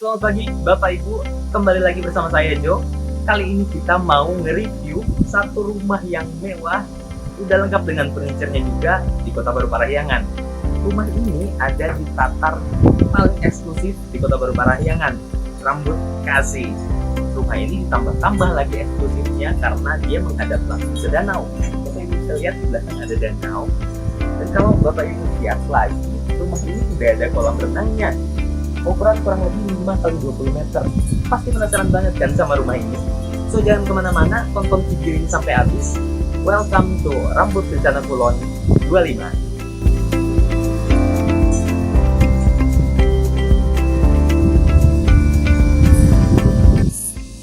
Selamat pagi Bapak Ibu, kembali lagi bersama saya Jo. Kali ini kita mau nge-review satu rumah yang mewah, udah lengkap dengan furniture-nya juga di Kota Baru Parahyangan. Rumah ini ada di tatar paling eksklusif di Kota Baru Parahyangan, Rambut Kasih. Rumah ini ditambah-tambah lagi eksklusifnya karena dia menghadap langsung ke danau. Bapak Ibu bisa lihat di belakang ada danau. Dan kalau Bapak Ibu lihat lagi, rumah ini sudah ada kolam renangnya. Ukuran kurang lebih 5 x 20 meter. Pasti penasaran banget kan sama rumah ini? So jangan kemana-mana, tonton video ini sampai habis. Welcome to Rambut Kencana Kulon 25.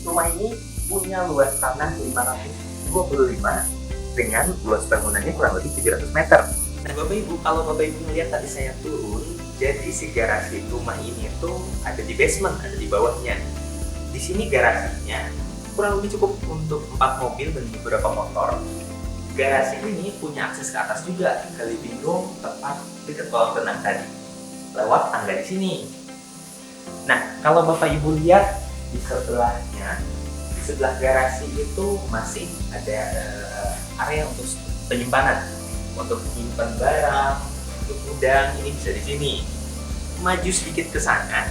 Rumah ini punya luas tanah 525 dengan luas bangunannya kurang lebih 700 meter. Nah Bapak Ibu, kalau Bapak Ibu melihat tadi saya turun, jadi si garasi rumah ini tuh ada di basement, ada di bawahnya. Di sini garasinya kurang lebih cukup untuk 4 mobil dan beberapa motor. Garasi ini punya akses ke atas juga, ke living room tepat dekat kolam renang tadi, lewat tangga di sini. Nah, kalau Bapak Ibu lihat di sebelahnya, di sebelah garasi itu masih ada area untuk penyimpanan, untuk menyimpan barang, untuk gudang. Ini bisa di sini. Maju sedikit ke sana,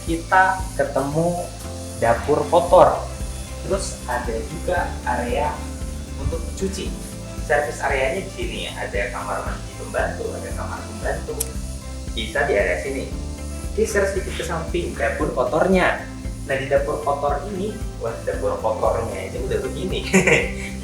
kita ketemu dapur kotor. Terus ada juga area untuk cuci. Servis areanya di sini, ada kamar mandi pembantu, ada kamar pembantu. Bisa di area sini. Geser sedikit ke samping, dapur kotornya. Nah di dapur kotor ini, wah dapur kotornya aja udah begini.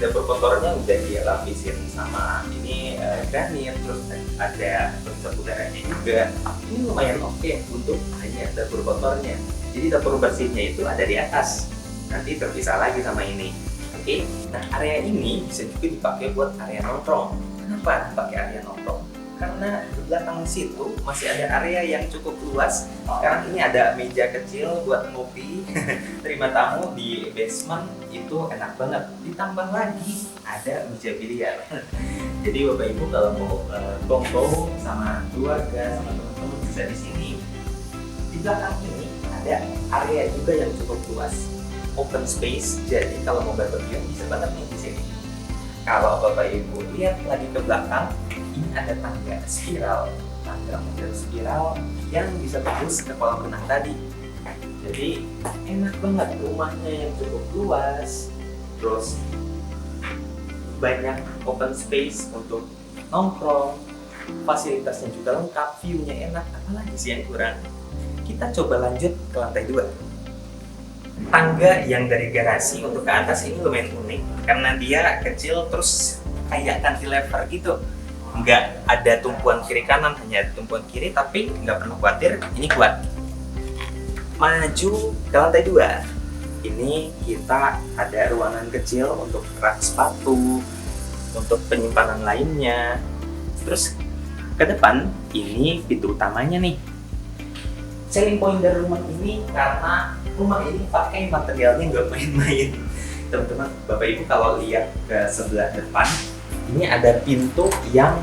Dapur kotornya udah dilapisin sama ini granit, terus ada penyedot udaranya juga. Ini lumayan oke untuk hanya dapur kotornya. Jadi dapur bersihnya itu ada di atas, nanti terpisah lagi sama ini. Oke, nah area ini bisa juga dipakai buat area nongkrong. Kenapa dipakai area nongkrong? Karena di belakang situ masih ada area yang cukup luas. Sekarang ini ada meja kecil buat ngopi, terima tamu di basement, itu enak banget. Ditambah lagi ada meja biliar. Jadi Bapak Ibu kalau mau kongko sama keluarga, sama teman-teman bisa di sini. Di belakang ini ada area juga yang cukup luas, open space. Jadi kalau mau barbecue bisa banget nih di sini. Kalau Bapak Ibu lihat lagi ke belakang, ini ada tangga spiral, tangga model spiral yang bisa tembus ke kolam renang tadi. Jadi enak banget, rumahnya yang cukup luas, terus banyak open space untuk nongkrong, fasilitasnya juga lengkap, view-nya enak, apalagi sih yang kurang. Kita coba lanjut ke lantai 2. Tangga yang dari garasi untuk ke atas ini lumayan unik karena dia kecil terus kayak cantilever gitu. Nggak ada tumpuan kiri kanan, hanya ada tumpuan kiri, tapi nggak perlu khawatir, ini kuat. Maju ke lantai 2. Ini kita ada ruangan kecil untuk rak sepatu, untuk penyimpanan lainnya. Terus ke depan, ini pintu utamanya nih. Selling point dari rumah ini karena rumah ini pakai materialnya nggak main-main. Teman-teman, Bapak Ibu kalau lihat ke sebelah depan, ini ada pintu yang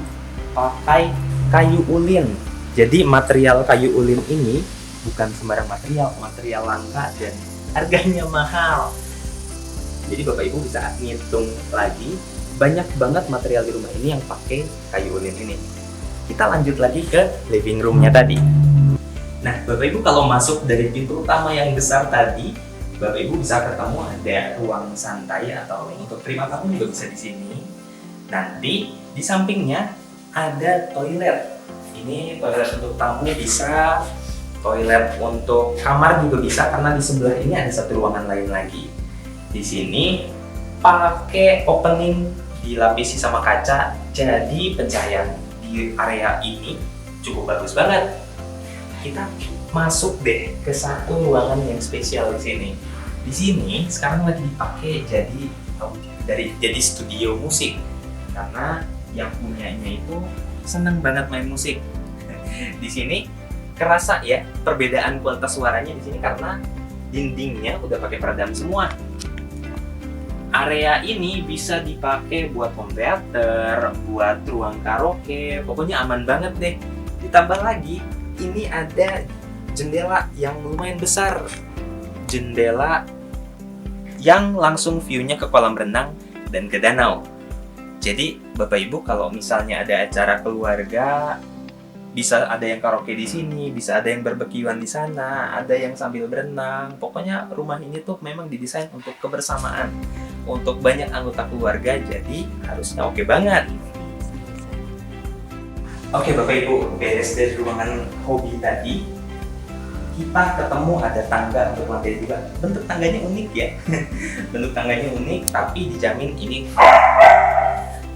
pakai kayu ulin. Jadi material kayu ulin ini bukan sembarang material, material langka dan harganya mahal. Jadi Bapak Ibu bisa ngitung lagi, banyak banget material di rumah ini yang pakai kayu ulin ini. Kita lanjut lagi ke living room-nya tadi. Nah, Bapak Ibu kalau masuk dari pintu utama yang besar tadi, Bapak Ibu bisa ketemu ada ruang santai atau untuk terima tamu juga bisa di sini. Nanti di sampingnya ada toilet. Ini toilet untuk tamu bisa, toilet untuk kamar juga bisa karena di sebelah ini ada satu ruangan lain lagi. Di sini pakai opening dilapisi sama kaca, jadi pencahayaan di area ini cukup bagus banget. Kita masuk deh ke satu ruangan yang spesial di sini. Di sini sekarang lagi dipakai jadi studio musik. Karena yang punyanya itu seneng banget main musik. Di sini kerasa ya perbedaan kualitas suaranya di sini karena dindingnya udah pakai peredam semua. Area ini bisa dipakai buat home theater, buat ruang karaoke, pokoknya aman banget deh. Ditambah lagi ini ada jendela yang lumayan besar, jendela yang langsung view-nya ke kolam renang dan ke danau. Jadi Bapak Ibu kalau misalnya ada acara keluarga, bisa ada yang karaoke di sini, bisa ada yang barbekyuan di sana, ada yang sambil berenang. Pokoknya rumah ini tuh memang didesain untuk kebersamaan, untuk banyak anggota keluarga, jadi harusnya oke banget. Oke Bapak Ibu, beres dari ruangan hobi tadi, kita ketemu ada tangga untuk lantai 2. Bentuk tangganya unik ya. Bentuk tangganya unik, tapi dijamin ini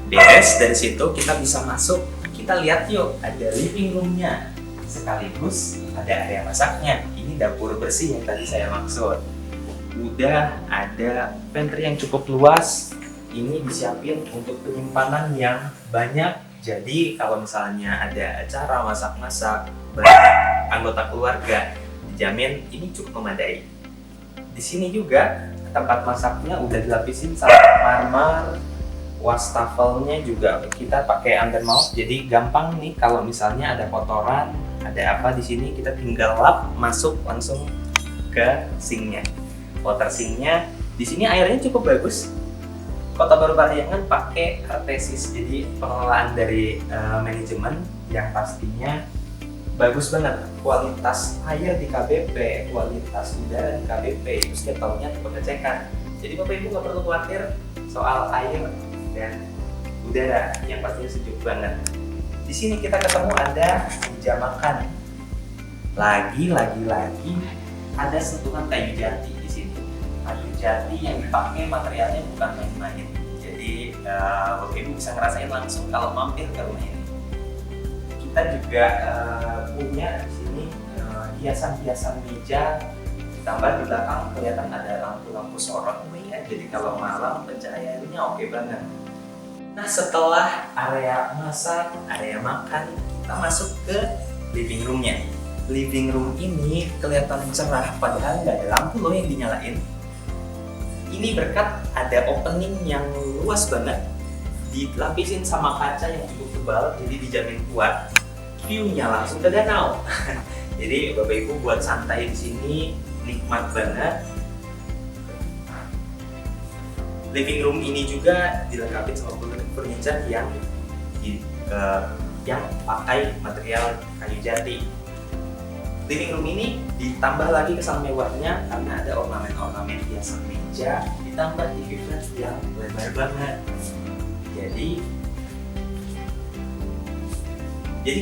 beres. Dari situ kita bisa masuk. Kita lihat yuk, ada living room-nya. Sekaligus ada area masaknya. Ini dapur bersih yang tadi saya maksud. Udah ada pantry yang cukup luas. Ini disiapin untuk penyimpanan yang banyak. Jadi kalau misalnya ada acara masak-masak banyak anggota keluarga, dijamin ini cukup memadai. Di sini juga tempat masaknya udah dilapisin sama marmer. Wastafelnya juga kita pakai under mount, jadi gampang nih kalau misalnya ada kotoran, ada apa di sini kita tinggal lap masuk langsung ke sinknya. Water sinknya di sini airnya cukup bagus. Kota Baru Parahyangan pakai Artesis, jadi pengelolaan dari manajemen yang pastinya bagus banget. Kualitas air di KBP, kualitas udara di KBP itu setiap tahunnya pengecekan. Jadi Bapak Ibu nggak perlu khawatir soal air dan udara yang pastinya sejuk banget. Di sini kita ketemu ada meja makan. Lagi ada sentuhan kayu jati di sini. Kayu jati yang dipakai materialnya bukan main-main. Jadi Bapak Ibu bisa ngerasain langsung kalau mampir ke rumah ini. Kita juga punya di sini hiasan-hiasan meja. Ditambah di belakang kelihatan ada lampu-lampu sorot ya. Jadi kalau malam pencahayaannya oke banget. Nah setelah area masak, area makan, kita masuk ke living room-nya. Living room ini kelihatan cerah padahal nggak ada lampu loh yang dinyalain. Ini berkat ada opening yang luas banget, dilapisin sama kaca yang cukup tebal, jadi dijamin kuat. View-nya langsung ke danau. Jadi Bapak Ibu buat santai di sini nikmat banget. Living room ini juga dilengkapi sama furniture yang pakai material kayu jati. Living room ini ditambah lagi kesan mewahnya karena ada ornamen-ornamen hiasan meja, ditambah TV flat yang lebar banget. Jadi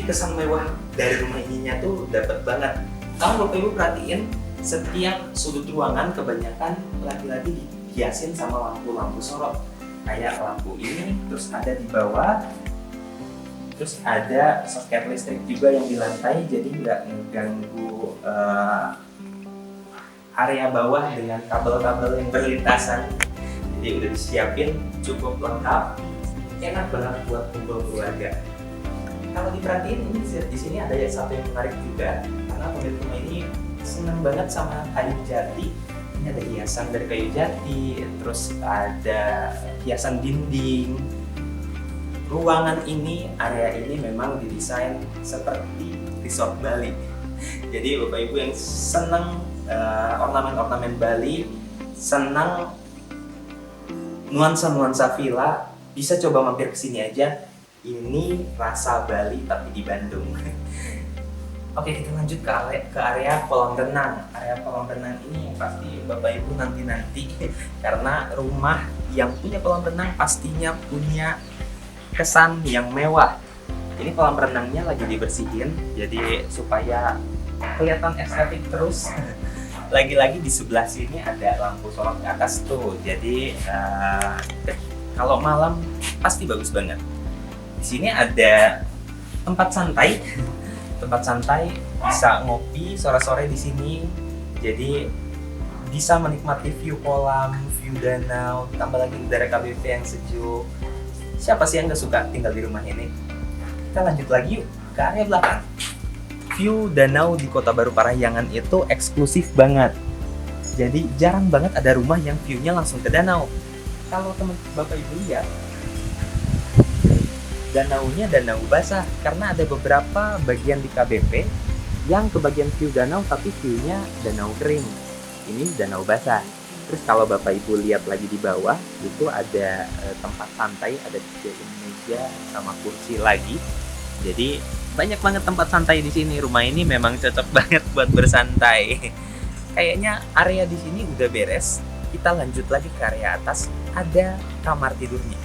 kesan mewah dari rumah ininya tuh dapat banget. Kalau Bapak Ibu perhatiin, setiap sudut ruangan kebanyakan lagi-lagi dihiasin sama lampu-lampu sorot. Kayak lampu ini, terus ada di bawah, terus ada soket listrik juga yang di lantai, jadi nggak mengganggu area bawah dengan kabel-kabel yang berlintasan. Jadi udah disiapin cukup lengkap, enak banget buat kumpul keluarga. Kalau diperhatiin ini di sini ada satu yang menarik juga, karena pemilik rumah ini senang banget sama kayu jati. Ini ada hiasan dari kayu jati, terus ada hiasan dinding. Ruangan ini, area ini memang didesain seperti resort Bali. Jadi Bapak Ibu yang senang ornamen-ornamen Bali, senang nuansa-nuansa villa, bisa coba mampir ke sini aja. Ini rasa Bali tapi di Bandung. Oke, kita lanjut ke area kolam renang. Area kolam renang ini yang pasti Bapak Ibu nanti karena rumah yang punya kolam renang pastinya punya kesan yang mewah. Ini kolam renangnya lagi dibersihin, jadi supaya kelihatan estetik terus. Lagi-lagi di sebelah sini ada lampu sorot ke atas tuh, jadi kalau malam pasti bagus banget. Di sini ada tempat santai. Tempat santai, bisa ngopi sore-sore di sini. Jadi bisa menikmati view kolam, view danau, tambah lagi udara KBP yang sejuk. Siapa sih yang gak suka tinggal di rumah ini? Kita lanjut lagi yuk ke area belakang. View danau di Kota Baru Parahyangan itu eksklusif banget. Jadi jarang banget ada rumah yang view-nya langsung ke danau. Kalau teman Bapak Ibu lihat, danaunya danau basah karena ada beberapa bagian di KBP yang ke bagian view danau, tapi view-nya danau kering. Ini danau basah. Terus kalau Bapak Ibu lihat lagi di bawah, itu ada tempat santai, ada disediain meja sama kursi lagi. Jadi banyak banget tempat santai di sini. Rumah ini memang cocok banget buat bersantai. Kayaknya area di sini udah beres. Kita lanjut lagi ke area atas, ada kamar tidurnya.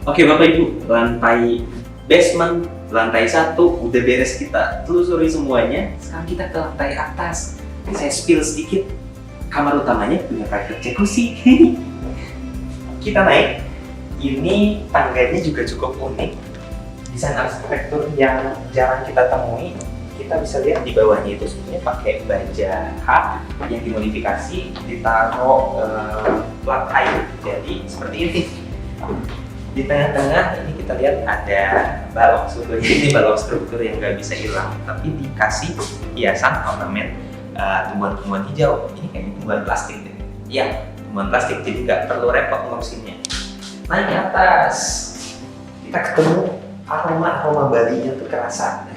Oke Bapak Ibu, lantai basement, lantai 1 udah beres, kita telusuri semuanya. Sekarang kita ke lantai atas. Saya spill sedikit. Kamar utamanya punya private jacuzzi. Kita naik. Ini tangganya juga cukup unik. Desain arsitektur yang jarang kita temui. Kita bisa lihat di bawahnya itu sebenarnya pakai baja H yang dimodifikasi, ditaruh plat kayu. Jadi seperti ini. Di tengah-tengah ini kita lihat ada balok struktur. Ini balok struktur yang nggak bisa hilang, tapi dikasih hiasan ornamen tumbuhan-tumbuhan hijau. Ini kayak tumbuhan plastik deh. Iya, tumbuhan plastik, jadi nggak perlu repot ngurusinnya. Naik ke atas, kita ketemu aroma Bali-nya tuh kerasa.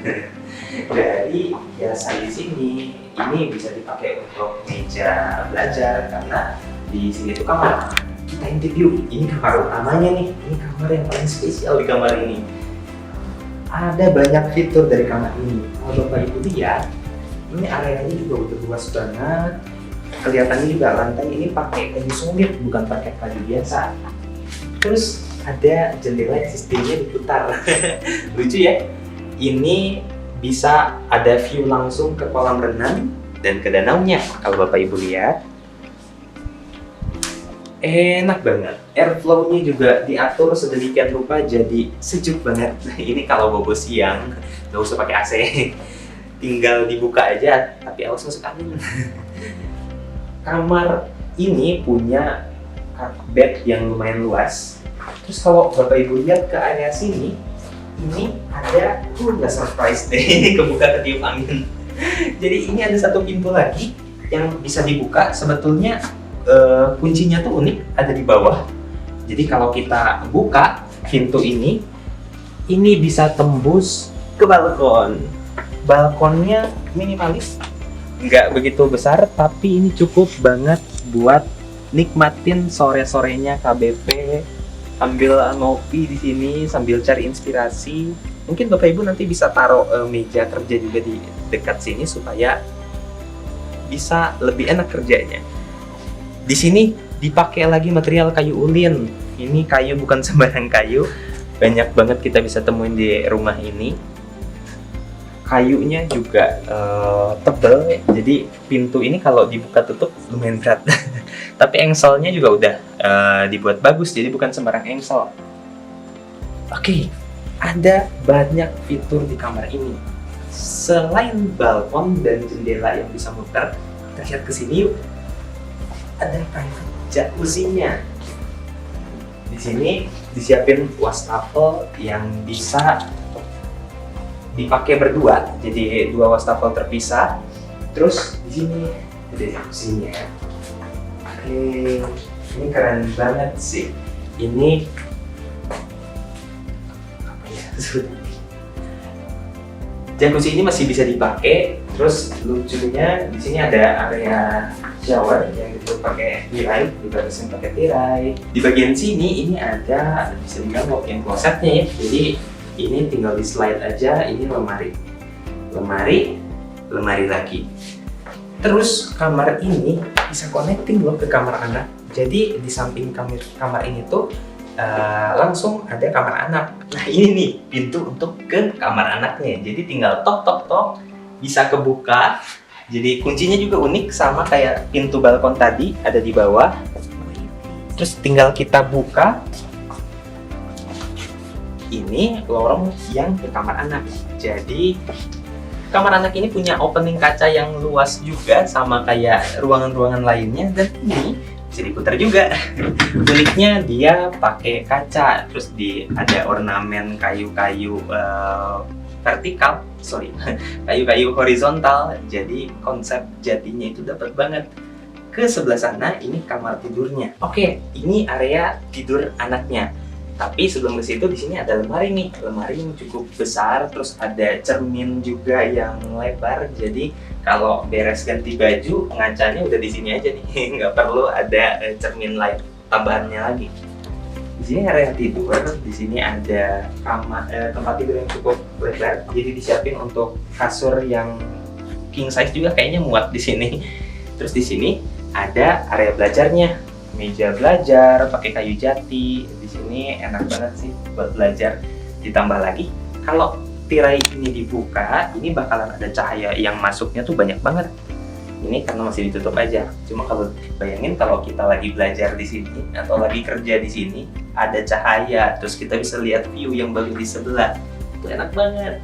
Jadi biasa di sini ini bisa dipakai untuk meja belajar karena di sini tuh kamar. Kita interview, ini kamar utamanya nih, ini kamar yang paling spesial di kamar ini. Ada banyak fitur dari kamar ini. Kalau Bapak Ibu lihat, ini areanya juga udah luas banget. Kelihatannya juga lantai ini pakai kayu solid, bukan pakai kayu biasa. Terus ada jendela yang sistemnya diputar. Lucu ya? Ini bisa ada view langsung ke kolam renang dan ke danaunya. Kalau Bapak Ibu lihat, enak banget. Airflow-nya juga diatur sedemikian rupa jadi sejuk banget. Ini kalau bobo siang, nggak usah pakai AC. Tinggal dibuka aja, tapi awas masuk angin. Kamar ini punya bed yang lumayan luas. Terus kalau Bapak Ibu lihat ke area sini, ini ada nggak surprise deh, kebuka ketiup angin. Jadi ini ada satu pintu lagi yang bisa dibuka. Sebetulnya kuncinya tuh unik, ada di bawah. Jadi kalau kita buka pintu ini bisa tembus ke balkon. Balkonnya minimalis, nggak begitu besar, tapi ini cukup banget buat nikmatin sore-sorenya KBP, sambil ngopi di sini, sambil cari inspirasi. Mungkin Bapak Ibu nanti bisa taruh meja kerja juga di dekat sini supaya bisa lebih enak kerjanya. Di sini dipakai lagi material kayu ulin. Ini kayu bukan sembarang kayu. Banyak banget kita bisa temuin di rumah ini. Kayunya juga tebal, jadi pintu ini kalau dibuka tutup lumayan berat. Tapi engselnya juga udah dibuat bagus, jadi bukan sembarang engsel. Oke, ada banyak fitur di kamar ini. Selain balkon dan jendela yang bisa muter, kita lihat ke sini yuk. Ada private jacuzzi-nya. Di sini disiapin wastafel yang bisa dipakai berdua, jadi dua wastafel terpisah. Terus di sini ada jacuzzi-nya. Oke, ini keren banget sih. Ini apa ya? Jacuzzi ini masih bisa dipakai. Terus lucunya di sini ada area shower yang itu pakai tirai, dibatasin pakai tirai. Di bagian sini ini ada bisa dibilang walk-in closetnya ya. Jadi ini tinggal di slide aja. Ini lemari lagi. Terus kamar ini bisa connecting loh ke kamar anak. Jadi di samping kamar ini tuh langsung ada kamar anak. Nah ini nih pintu untuk ke kamar anaknya. Jadi tinggal tok bisa kebuka. Jadi kuncinya juga unik sama kayak pintu balkon tadi, ada di bawah. Terus tinggal kita buka. Ini lorong yang ke kamar anak. Jadi kamar anak ini punya opening kaca yang luas juga sama kayak ruangan-ruangan lainnya, dan ini bisa diputar juga. Uniknya dia pakai kaca, terus ada ornamen kayu-kayu vertikal, kayu-kayu horizontal. Jadi konsep jadinya itu dapat banget. Ke sebelah sana ini kamar tidurnya. Oke, ini area tidur anaknya. Tapi sebelum ke situ, di sini ada lemari nih, lemari yang cukup besar, terus ada cermin juga yang lebar. Jadi kalau beres ganti baju, pengacanya udah di sini aja nih, nggak perlu ada cermin lain tambahannya lagi. Di sini area tidur, di sini ada tempat tidur yang cukup lebar, jadi disiapin untuk kasur yang king size juga kayaknya muat di sini. Terus di sini ada area belajarnya, meja belajar pakai kayu jati. Di sini enak banget sih buat belajar. Ditambah lagi kalau tirai ini dibuka, ini bakalan ada cahaya yang masuknya tuh banyak banget. Ini karena masih ditutup aja. Cuma kalau bayangin kalau kita lagi belajar di sini atau lagi kerja di sini, ada cahaya, terus kita bisa lihat view yang baru di sebelah. Itu enak banget.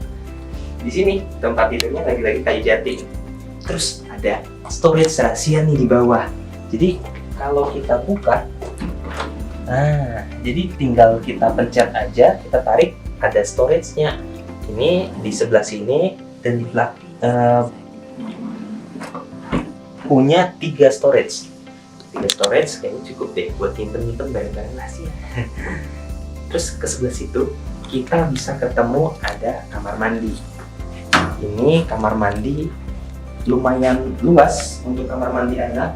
Di sini tempat tidurnya lagi-lagi kayu jati. Terus ada storage rahasia nih di bawah. Jadi kalau kita buka, nah, jadi tinggal kita pencet aja, kita tarik, ada storage-nya. Ini di sebelah sini dan di belakang punya 3 storage. 3 storage kayaknya cukup deh buat nyimpen barang-barang rahasia. Terus ke sebelah situ kita bisa ketemu ada kamar mandi. Ini kamar mandi lumayan luas untuk kamar mandi anak.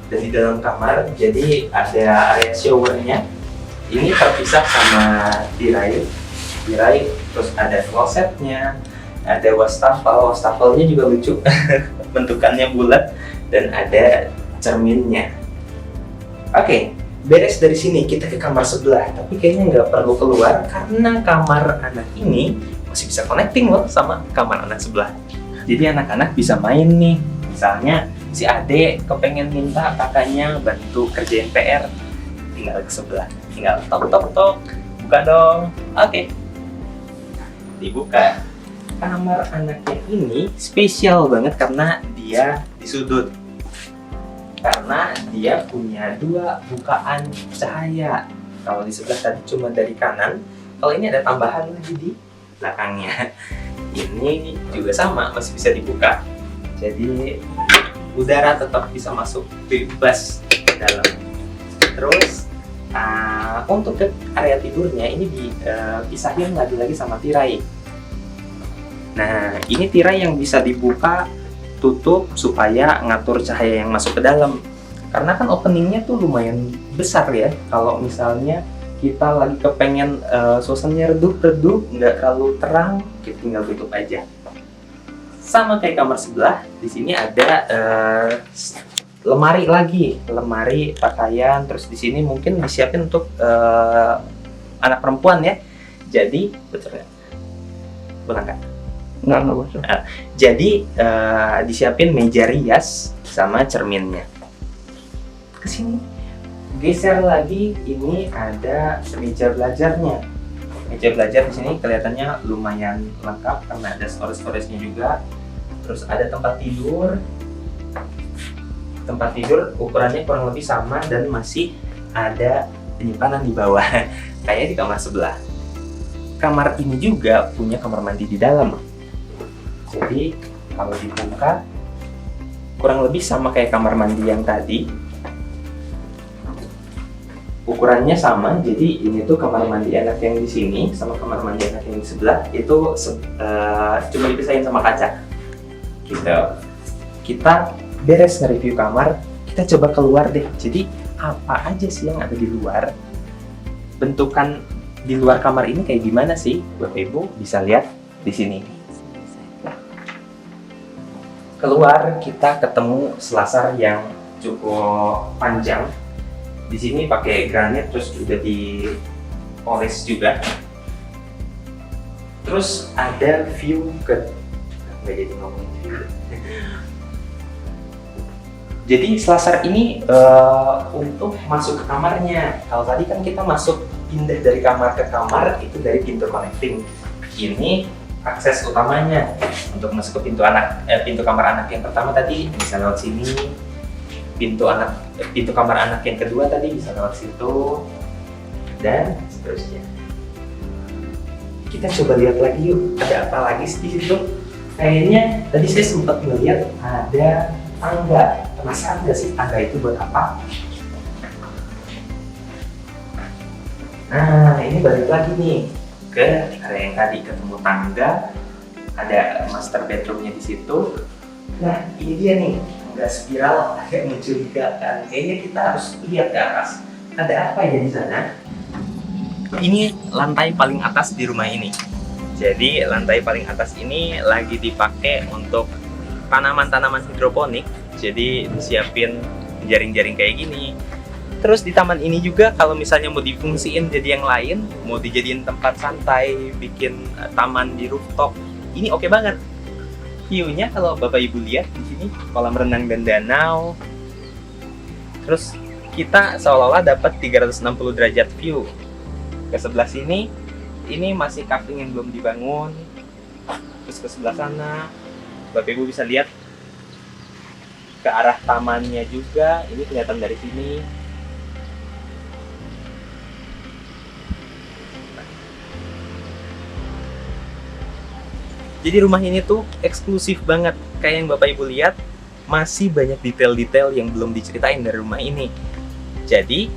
Dan di dalam kamar jadi ada area showernya. Ini terpisah sama tirai, terus ada klosetnya, ada wastafelnya juga lucu, bentukannya bulat, dan ada cerminnya. Oke, beres dari sini kita ke kamar sebelah, tapi kayaknya nggak perlu keluar karena kamar anak ini masih bisa connecting loh sama kamar anak sebelah. Jadi anak-anak bisa main nih, misalnya si adek kepengen minta kakaknya bantu kerjain PR, tinggal ke sebelah, tinggal tok, buka dong. Oke, dibuka. Kamar anaknya ini spesial banget karena dia di sudut, karena dia punya 2 bukaan cahaya. Kalau di sebelah tadi cuma dari kanan, kalau ini ada tambahan lagi di belakangnya. Ini juga sama, masih bisa dibuka, jadi udara tetap bisa masuk bebas ke dalam. Terus untuk ke area tidurnya ini dipisahin lagi-lagi sama tirai. Nah, ini tirai yang bisa dibuka tutup supaya ngatur cahaya yang masuk ke dalam. Karena kan openingnya tuh lumayan besar ya. Kalau misalnya kita lagi kepengen suasananya redup, nggak terlalu terang, kita tinggal tutup aja. Sama kayak kamar sebelah, di sini ada lemari lagi, lemari pakaian. Terus di sini mungkin disiapin untuk anak perempuan ya. Jadi betul nggak? Benar nggak? Nggak bocor. Jadi disiapin meja rias sama cerminnya. Kesini geser lagi, ini ada meja belajarnya. Meja belajar di sini kelihatannya lumayan lengkap karena ada storage-nya juga. Terus ada tempat tidur. Tempat tidur ukurannya kurang lebih sama dan masih ada penyimpanan di bawah, kayak di kamar sebelah. Kamar ini juga punya kamar mandi di dalam. Jadi kalau dibuka kurang lebih sama kayak kamar mandi yang tadi. Ukurannya sama, jadi ini tuh kamar mandi anak yang di sini sama kamar mandi anak yang di sebelah itu cuma dipisahin sama kaca. Gitu. Kita beres nge-review kamar, kita coba keluar deh. Jadi apa aja sih yang ada di luar? Bentukan di luar kamar ini kayak gimana sih? Bapak Ibu bisa lihat di sini. Keluar kita ketemu selasar yang cukup panjang. Di sini pakai granit, terus udah dipoles juga. Terus ada view ke, nggak jadi ngomongin view. Jadi selasar ini untuk masuk ke kamarnya. Kalau tadi kan kita masuk pindah dari kamar ke kamar itu dari pintu connecting. Ini akses utamanya untuk masuk ke pintu kamar anak yang pertama tadi bisa lewat sini. Pintu kamar anak yang kedua tadi bisa lewat situ dan seterusnya. Kita coba lihat lagi yuk, ada apa lagi di situ? Kayaknya tadi saya sempat melihat ada tangga. Penasaran nggak sih tangga itu buat apa? Nah, ini balik lagi nih ke area yang tadi, ketemu tangga, ada master bedroomnya di situ. Nah, ini dia nih, nggak spiral, agak mencurigakan. Kayaknya kita harus lihat ke atas. Ada apa ya di sana? Ini lantai paling atas di rumah ini. Jadi lantai paling atas ini lagi dipakai untuk tanaman-tanaman hidroponik. Jadi disiapin jaring-jaring kayak gini. Terus di taman ini juga kalau misalnya mau difungsiin jadi yang lain, mau dijadiin tempat santai, bikin taman di rooftop, ini oke banget. View-nya kalau Bapak Ibu lihat di sini, kolam renang dan danau. Terus kita seolah-olah dapat 360 derajat view. Ke sebelah sini, ini masih kafling yang belum dibangun. Terus ke sebelah sana, Bapak Ibu bisa lihat ke arah tamannya juga. Ini kelihatan dari sini. Jadi rumah ini tuh eksklusif banget. Kayak yang Bapak Ibu lihat, masih banyak detail-detail yang belum diceritain dari rumah ini. Jadi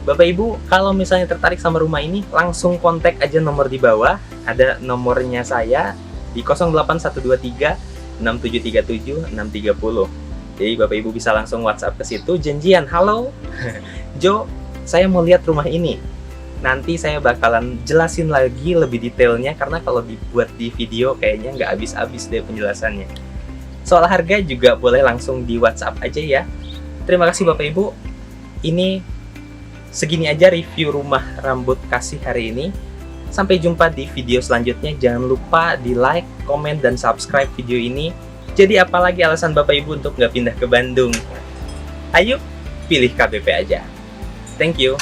Bapak Ibu, kalau misalnya tertarik sama rumah ini, langsung kontak aja nomor di bawah. Ada nomornya saya di 08123 6737 630. Jadi Bapak Ibu bisa langsung WhatsApp ke situ, janjian, halo, Jo, saya mau lihat rumah ini. Nanti saya bakalan jelasin lagi lebih detailnya, karena kalau dibuat di video kayaknya nggak habis-habis deh penjelasannya. Soal harga juga boleh langsung di WhatsApp aja ya. Terima kasih Bapak Ibu. Ini segini aja review rumah rambut kasih hari ini. Sampai jumpa di video selanjutnya. Jangan lupa di like, komen, dan subscribe video ini. Jadi apalagi alasan Bapak Ibu untuk nggak pindah ke Bandung? Ayo, pilih KBP aja. Thank you.